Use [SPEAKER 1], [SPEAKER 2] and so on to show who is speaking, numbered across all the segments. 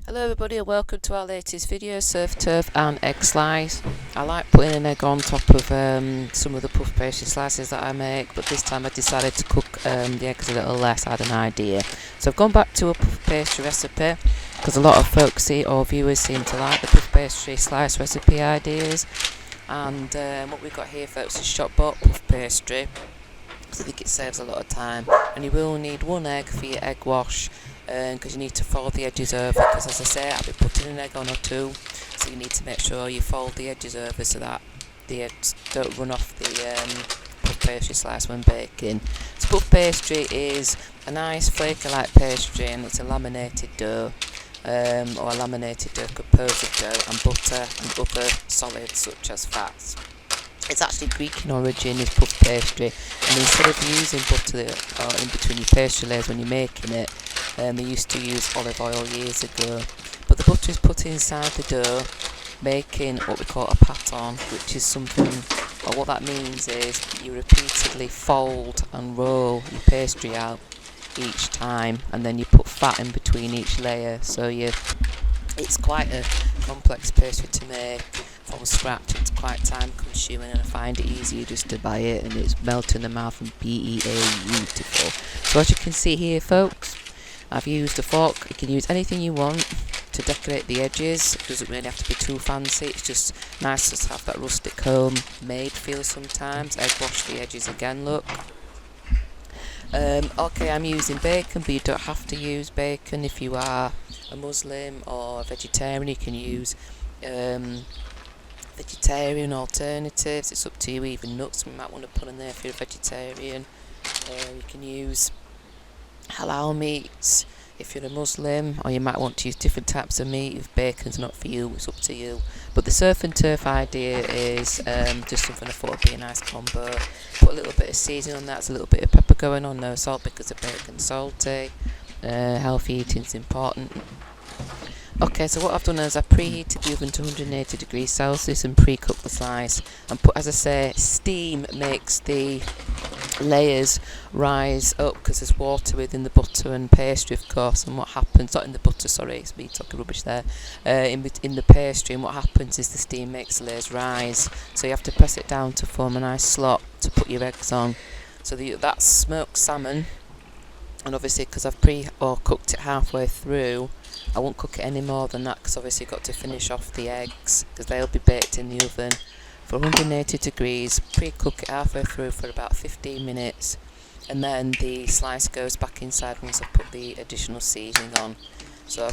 [SPEAKER 1] Hello everybody and welcome to our latest video, surf turf and egg slice. I like putting an egg on top of some of the puff pastry slices that I make, but this time I decided to cook the eggs a little less. I had an idea. So I've gone back to a puff pastry recipe because a lot of folks or viewers seem to like the puff pastry slice recipe ideas. And what we've got here, folks, is shop bought puff pastry. I think it saves a lot of time, and you will need one egg for your egg wash because you need to fold the edges over, because as I say, I'll be putting an egg on or two, so you need to make sure you fold the edges over so that the eggs don't run off the puff pastry slice when baking. So puff pastry is a nice flaky like pastry, and it's a laminated dough or a laminated dough composed of dough and butter and other solids such as fats. It's actually Greek in origin, is puff pastry, and instead of using butter in between your pastry layers when you're making it, they used to use olive oil years ago. But the butter is put inside the dough, making what we call a pattern, which is something, or what that means is you repeatedly fold and roll your pastry out each time, and then you put fat in between each layer, so it's quite a complex pastry to make from scratch. It's quite time consuming, and I find it easier just to buy it, and it's melt in the mouth and beautiful. So as you can see here, folks, I've used a fork. You can use anything you want to decorate the edges. It doesn't really have to be too fancy, it's just nice to have that rustic homemade feel sometimes. Egg wash the edges again, look. Okay, I'm using bacon, but you don't have to use bacon. If you are a Muslim or a vegetarian, you can use vegetarian alternatives. It's up to you. Even nuts you might want to put in there if you're a vegetarian. You can use halal meats if you're a Muslim, or you might want to use different types of meat. If bacon's not for you, it's up to you. But the surf and turf idea is just something I thought would be a nice combo. Put a little bit of seasoning on that. There's a little bit of pepper going on, no salt because the bacon's salty. Healthy eating is important. Okay, so what I've done is I preheated the oven to 180 degrees Celsius and pre-cooked the slice, and put, as I say, steam makes the layers rise up because there's water within the butter and pastry, of course. And what happens, not in the butter, sorry, it's me talking rubbish there, in the pastry, and what happens is the steam makes the layers rise, so you have to press it down to form a nice slot to put your eggs on. So that's smoked salmon, and obviously because I've cooked it halfway through, I won't cook it any more than that, because obviously you've got to finish off the eggs because they'll be baked in the oven for 180 degrees. Pre-cook it halfway through for about 15 minutes, and then the slice goes back inside once I've put the additional seasoning on. So I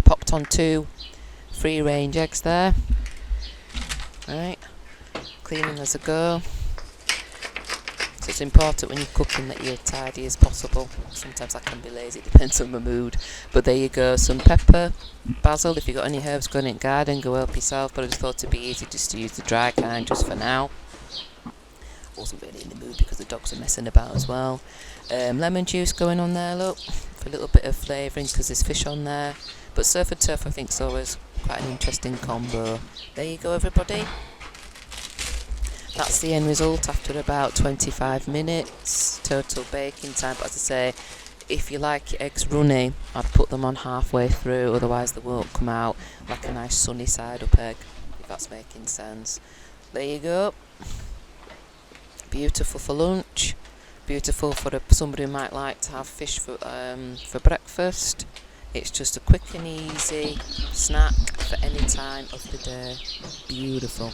[SPEAKER 1] popped on 2 free-range eggs there. Right, cleaning as I go. So it's important when you're cooking that you're tidy as possible. Sometimes I can be lazy, it depends on my mood. But there you go, some pepper, basil. If you've got any herbs growing in the garden, go help yourself. But I just thought it'd be easy just to use the dry kind just for now. Wasn't really in the mood because the dogs are messing about as well. Lemon juice going on there, look, for a little bit of flavouring because there's fish on there. But surf and turf I think is always quite an interesting combo. There you go, everybody. That's the end result after about 25 minutes total baking time. But as I say, if you like your eggs runny, I'd put them on halfway through, otherwise they won't come out like a nice sunny side up egg, if that's making sense. There you go. Beautiful for lunch, beautiful for somebody who might like to have fish for breakfast. It's just a quick and easy snack for any time of the day. Beautiful.